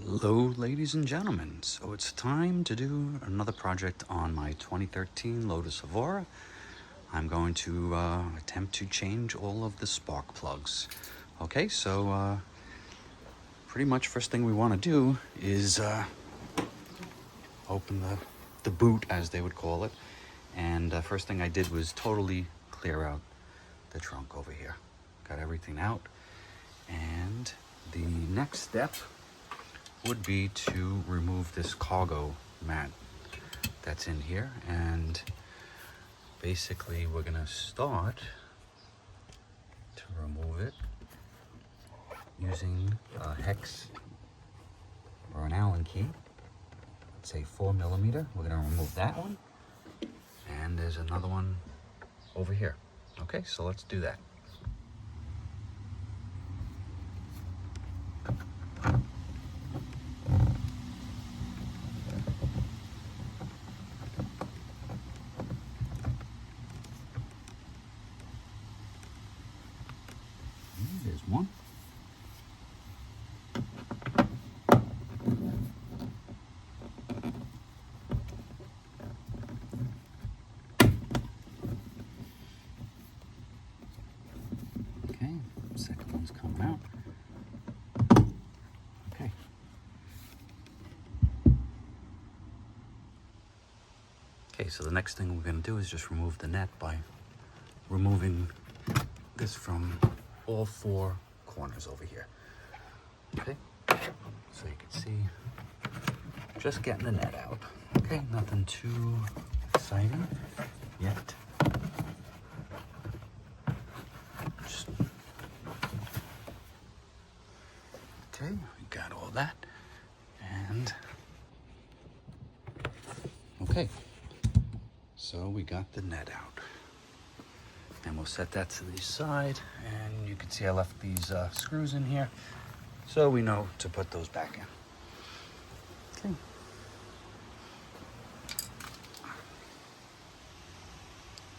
Hello, ladies and gentlemen. So it's time to do another project on my 2013 Lotus Evora. I'm going to attempt to change all of the spark plugs. Okay, so pretty much first thing we want to do is open the boot, as they would call it. And first thing I did was totally clear out the trunk over here. Got everything out. And the next step would be to remove this cargo mat that's in here, and basically we're gonna start to remove it using a hex or an Allen key. Let's say 4mm. We're gonna remove that one, and there's another one over here. Okay, so let's do that. There's one. Okay, second one's coming out. Okay. Okay, so the next thing we're going to do is just remove the net by removing this from all four corners over here. Okay, so you can see, just getting the net out. Okay, nothing too exciting yet. Just, okay, we got all that, and okay, so we got the net out. And we'll set that to the side, and you can see I left these screws in here, so we know to put those back in. Okay.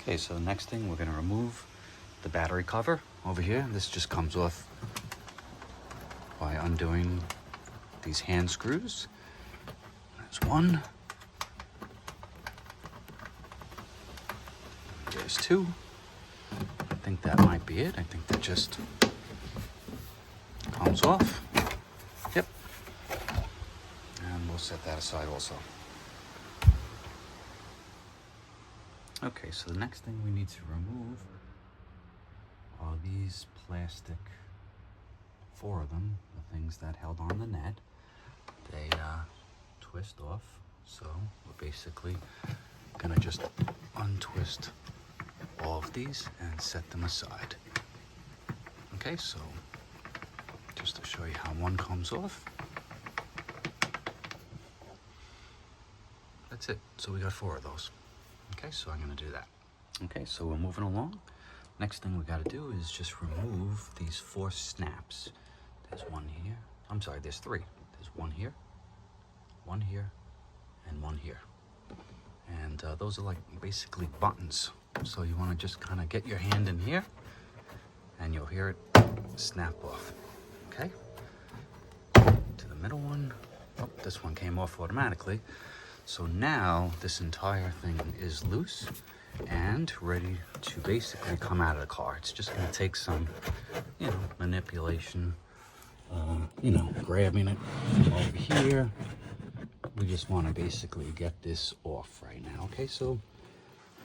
Okay, so the next thing, we're gonna remove the battery cover over here. This just comes off by undoing these hand screws. There's one. There's two. I think that might be it. I think that just comes off. Yep. And we'll set that aside also. Okay, so the next thing we need to remove are these plastic, four of them, the things that held on the net. They twist off, so we're basically gonna just untwist all of these and set them aside. Okay, so just to show you how one comes off. That's it. So we got four of those. Okay, so I'm gonna do that. Okay, so we're moving along. Next thing we gotta do is just remove these four snaps. There's one here. I'm sorry, there's three. There's one here, and one here. And those are like basically buttons. So you want to just kind of get your hand in here, and you'll hear it snap off. Okay? To the middle one. Oh, this one came off automatically. So now this entire thing is loose and ready to basically come out of the car. It's just going to take some, manipulation, grabbing it over here. We just want to basically get this off right now. Okay, so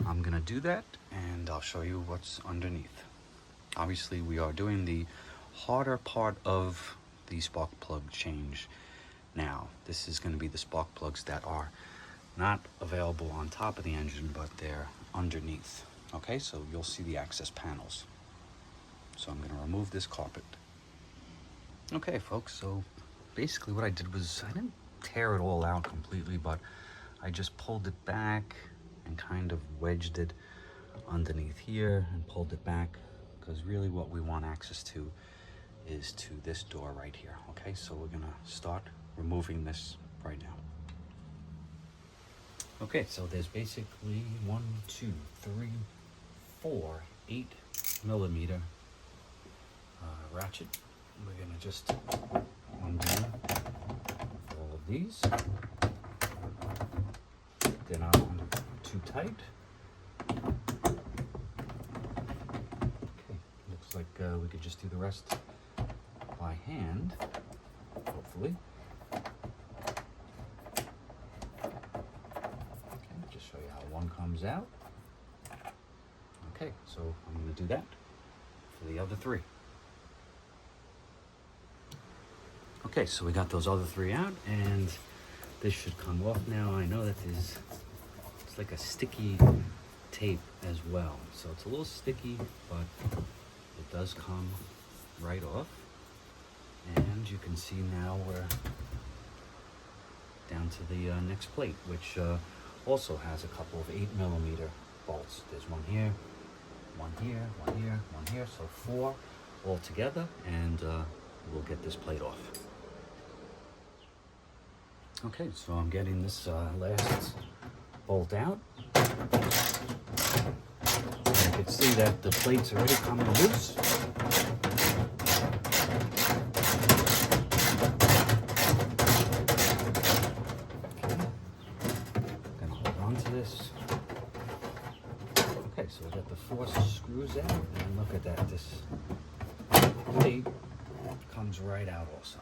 I'm gonna do that, and I'll show you what's underneath. Obviously, we are doing the harder part of the spark plug change now. This is going to be the spark plugs that are not available on top of the engine, but they're underneath. Okay, so you'll see the access panels. So I'm going to remove this carpet. Okay, folks, so basically what I did was I didn't tear it all out completely, but I just pulled it back and kind of wedged it underneath here and pulled it back, because really what we want access to is to this door right here. Okay, so we're gonna start removing this right now. Okay, so there's basically 1, 2, 3, 4, 8mm ratchet. We're gonna just undo these. They're not too tight. Okay, looks like we could just do the rest by hand, hopefully. Okay, just show you how one comes out. Okay, so I'm going to do that for the other three. Okay, so we got those other three out, and this should come off now. I know that it's like a sticky tape as well. So it's a little sticky, but it does come right off. And you can see now we're down to the next plate, which also has a couple of 8mm bolts. There's one here, one here, one here, one here, so 4 all together, and we'll get this plate off. Okay, so I'm getting this last bolt out. You can see that the plate's already coming loose. Gonna hold on to this. Okay, so we got the 4 screws out, and look at that, this plate comes right out also.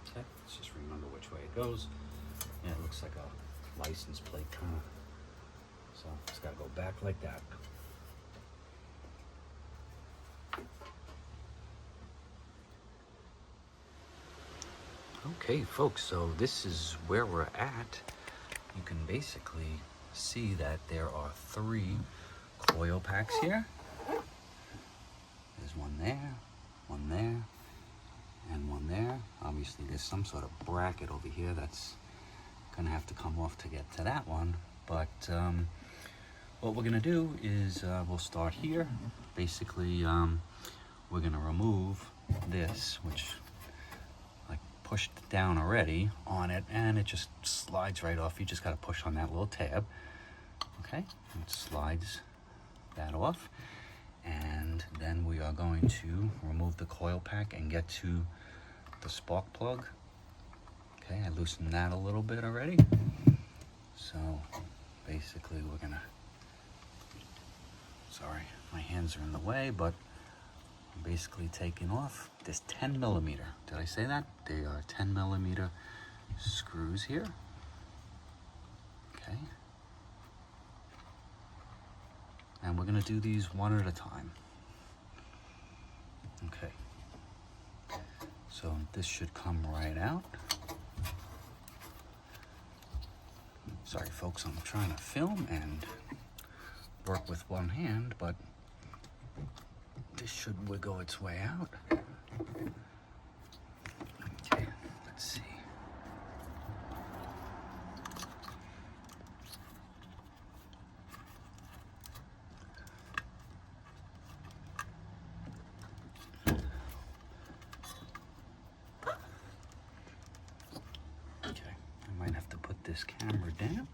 Okay, let's just remember which way it goes. Yeah, it looks like a license plate kind of. So it's got to go back like that. Okay, folks, so this is where we're at. You can basically see that there are 3 coil packs here. There's one there, and one there. Obviously, there's some sort of bracket over here that's gonna have to come off to get to that one. But what we're gonna do is we'll start here. Basically, we're gonna remove this, which I pushed down already on it, and it just slides right off. You just gotta push on that little tab. Okay, it slides that off. And then we are going to remove the coil pack and get to the spark plug. Okay, I loosened that a little bit already. So basically we're gonna, sorry, my hands are in the way, but I'm basically taking off this 10mm. Did I say that? They are 10mm screws here. Okay. And we're gonna do these one at a time. Okay. So this should come right out. Sorry folks, I'm trying to film and work with one hand, but this should wiggle its way out. Okay, let's see. This camera down.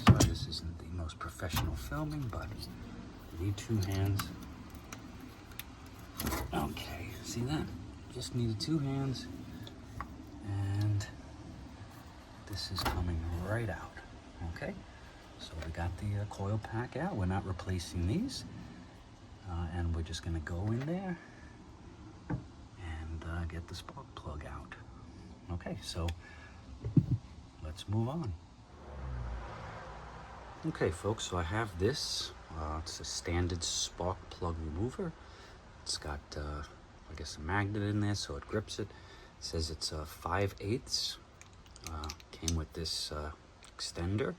Sorry, this isn't the most professional filming, but you need 2 hands. Okay, see that? Just needed 2 hands, and this is coming right out. Okay, so we got the coil pack out. We're not replacing these, and we're just gonna go in there and get the spark plug out. Okay, so let's move on. Okay folks, so I have this. It's a standard spark plug remover. It's got, I guess, a magnet in there so it grips it. It says it's 5/8. Came with this extender.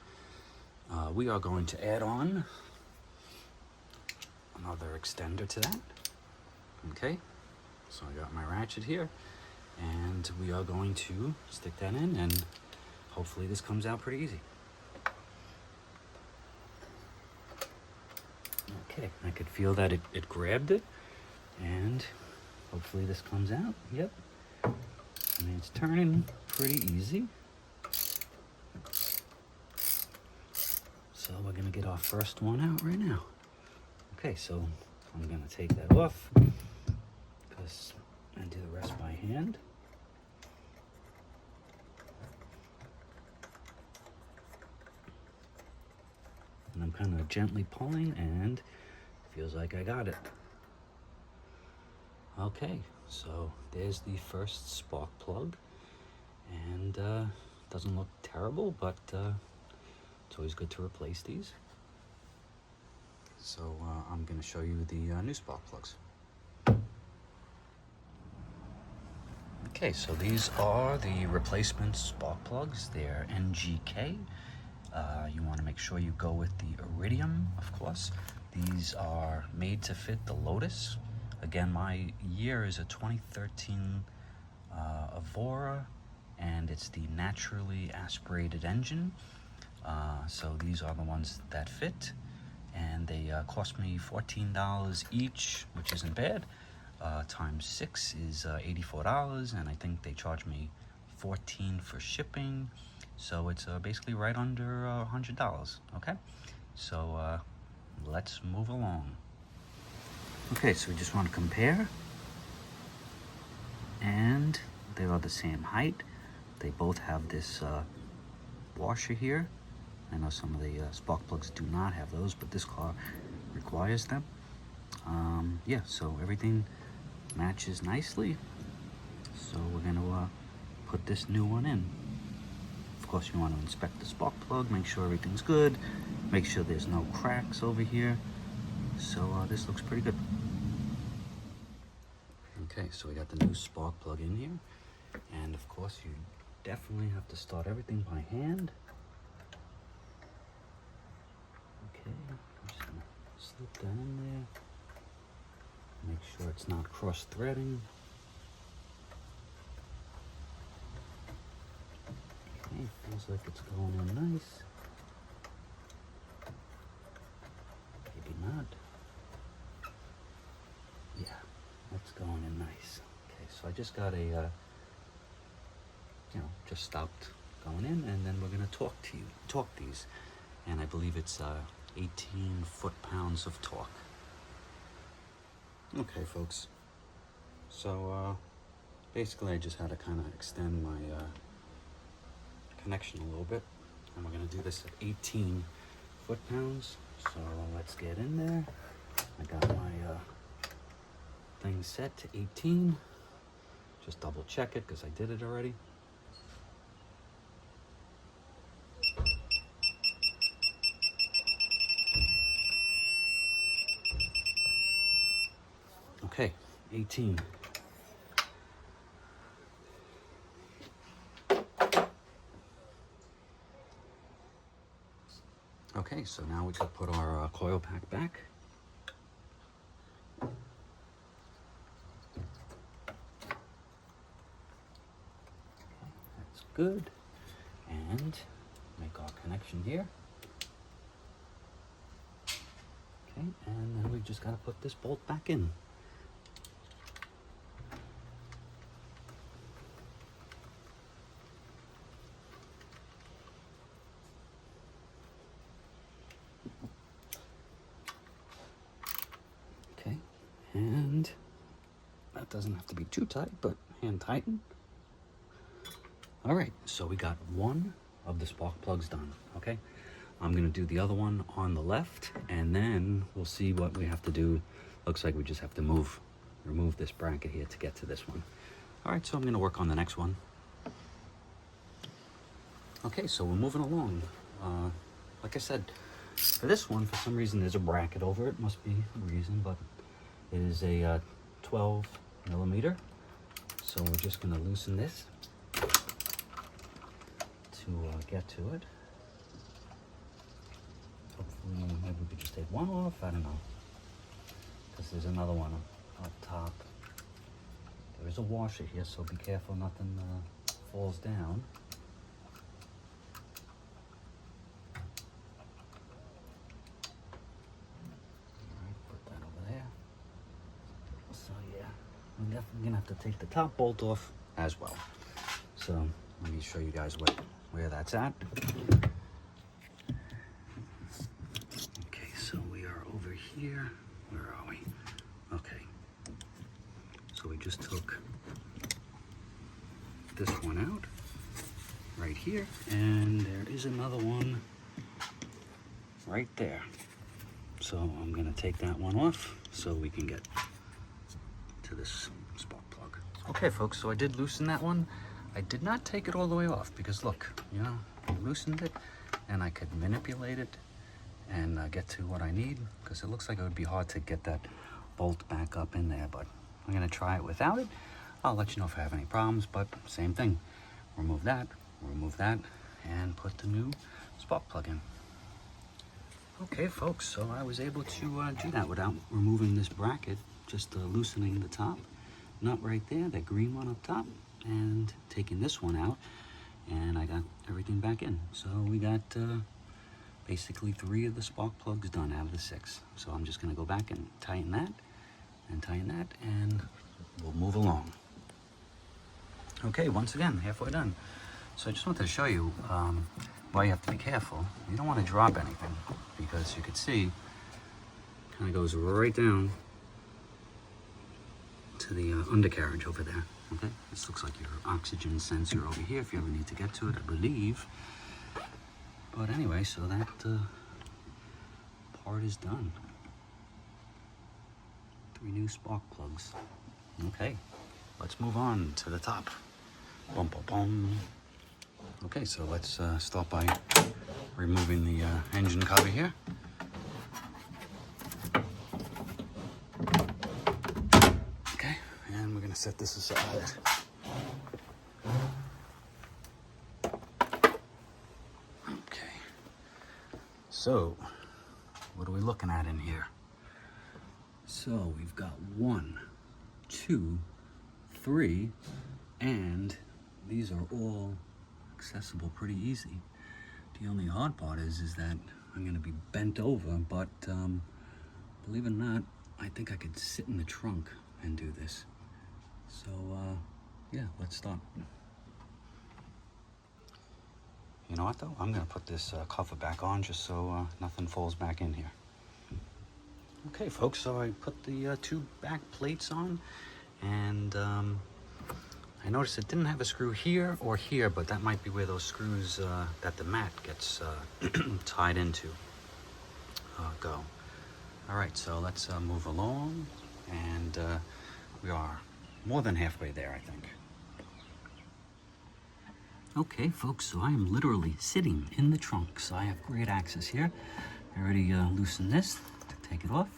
We are going to add on another extender to that. Okay, so I got my ratchet here, and we are going to stick that in, and hopefully this comes out pretty easy. Okay, I could feel that it grabbed it, and hopefully this comes out. Yep, I mean, it's turning pretty easy. So we're gonna get our first one out right now. Okay, so I'm gonna take that off because and do the rest by hand. And I'm kind of gently pulling, and it feels like I got it. Okay, so there's the first spark plug, and doesn't look terrible, but it's always good to replace these. So I'm going to show you the new spark plugs. Okay, so these are the replacement spark plugs. They're NGK. You want to make sure you go with the iridium, of course. These are made to fit the Lotus. Again, my year is a 2013 Evora, and it's the naturally aspirated engine. So these are the ones that fit, and they cost me $14 each, which isn't bad. Times 6 is $84, and I think they charge me $14 for shipping. So it's basically right under $100, okay? So let's move along. Okay, so we just want to compare. And they are the same height. They both have this washer here. I know some of the spark plugs do not have those, but this car requires them. Yeah, so everything matches nicely. So we're gonna put this new one in. Of course, you want to inspect the spark plug, make sure everything's good, make sure there's no cracks over here. So this looks pretty good. Okay, so we got the new spark plug in here, and of course you definitely have to start everything by hand. Okay, I'm just gonna slip that in there. Make sure it's not cross-threading. Okay, feels like it's going in nice. Maybe not. Yeah, that's going in nice. Okay, so I just got a, just stopped going in, and then we're gonna torque these. And I believe it's 18 foot-pounds of torque. Okay, folks. So basically I just had to kind of extend my connection a little bit, and we're going to do this at 18 foot-pounds. So let's get in there. I got my thing set to 18. Just double check it because I did it already. Okay, 18. Okay, so now we can put our coil pack back. That's good. And make our connection here. Okay, and then we just got to put this bolt back in. Okay, and that doesn't have to be too tight, but hand tighten. All right, so we got one of the spark plugs done, okay? I'm gonna do the other one on the left, and then we'll see what we have to do. Looks like we just have to remove this bracket here to get to this one. All right, so I'm gonna work on the next one. Okay, so we're moving along. Like I said, for this one, for some reason, there's a bracket over it. Must be a reason, but it is a 12 millimeter. So we're just gonna loosen this to get to it. Hopefully, maybe we could just take one off. I don't know, because there's another one up top. There is a washer here, so be careful nothing falls down. I'm definitely gonna have to take the top bolt off as well. So let me show you guys where that's at. Okay, so we are over here. Where are we? Okay. So we just took this one out right here, and there is another one right there. So I'm gonna take that one off so we can get to this spark plug. Okay folks, so I did loosen that one. I did not take it all the way off because look, you know, I loosened it and I could manipulate it and get to what I need, because it looks like it would be hard to get that bolt back up in there, but I'm gonna try it without it. I'll let you know if I have any problems, but same thing. Remove that, and put the new spark plug in. Okay folks, so I was able to do that without removing this bracket, just loosening the top nut right there, that green one up top, and taking this one out, and I got everything back in. So we got basically 3 of the spark plugs done out of the 6. So I'm just gonna go back and tighten that, and we'll move along. Okay, once again, halfway done. So I just wanted to show you why you have to be careful. You don't want to drop anything, because you could see it kind of goes right down to the undercarriage over there. Okay, this looks like your oxygen sensor over here if you ever need to get to it, I believe. But anyway, so that part is done. 3 new spark plugs. Okay, let's move on to the top. Bum, bum, bum. Okay, so let's start by removing the engine cover here. Okay, and we're gonna set this aside. Okay, so what are we looking at in here? So we've got 1, 2, 3, and these are all accessible pretty easy. The only hard part is that I'm gonna be bent over, but believe it or not, I think I could sit in the trunk and do this. So yeah, let's start. You know what though? I'm gonna put this cover back on just so nothing falls back in here. Okay folks, so I put the 2 back plates on, and I noticed it didn't have a screw here or here, but that might be where those screws that the mat gets tied into go. All right, so let's move along, and we are more than halfway there, I think. Okay folks, so I am literally sitting in the trunk, so I have great access here. I already loosened this to take it off,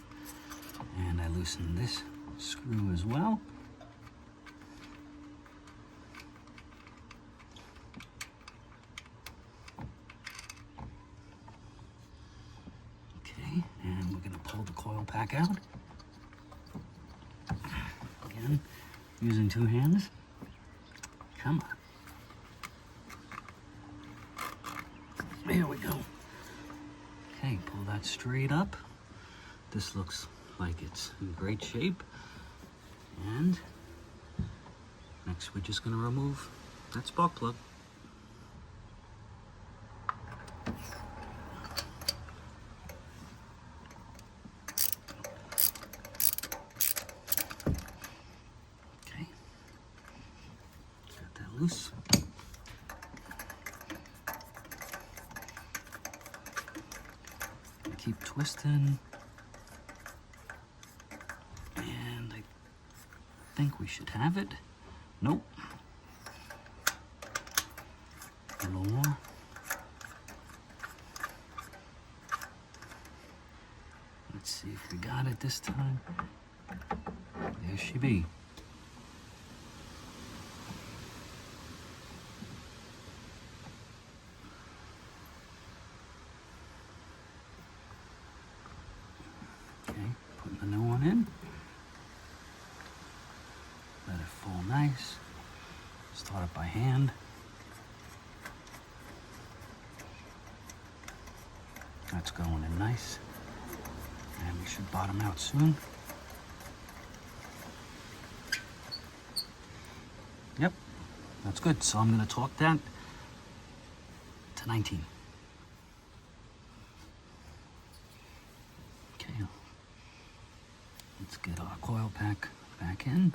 and I loosened this screw as well. Okay, and we're gonna pull the coil pack out. Again, using 2 hands. Come on. There we go. Okay, pull that straight up. This looks like it's in great shape. And next we're just gonna remove that spark plug. Okay, got that loose. Keep twisting, and I think we should have it. Nope. A little more. Let's see if we got it this time. There she be. Putting the new one in. Let it fall nice. Start it by hand. That's going in nice. And we should bottom out soon. Yep, that's good. So I'm going to torque that to 19. Okay, let's get our coil pack back in,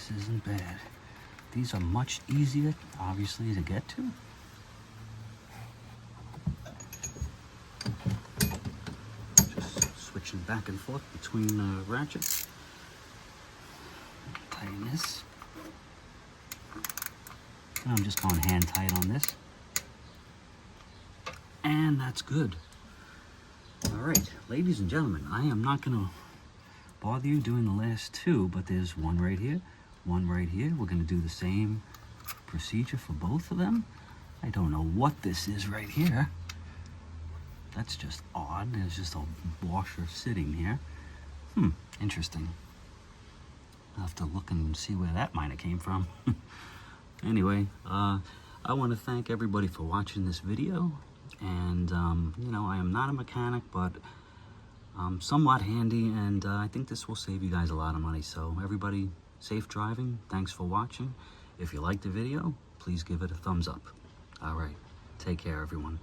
This isn't bad. These are much easier, obviously, to get to. Just switching back and forth between ratchets. Tighten this. And I'm just going hand tight on this. And that's good. All right, ladies and gentlemen, I am not going to bother you doing the last two, but there's one right here, one right here. We're going to do the same procedure for both of them. I don't know what this is right here. That's just odd. There's just a washer sitting here. Interesting. I'll have to look and see where that might have came from. Anyway, I want to thank everybody for watching this video. And, you know, I am not a mechanic, but I'm somewhat handy, and I think this will save you guys a lot of money. So everybody, safe driving. Thanks for watching. If you liked the video, please give it a thumbs up. All right. Take care, everyone.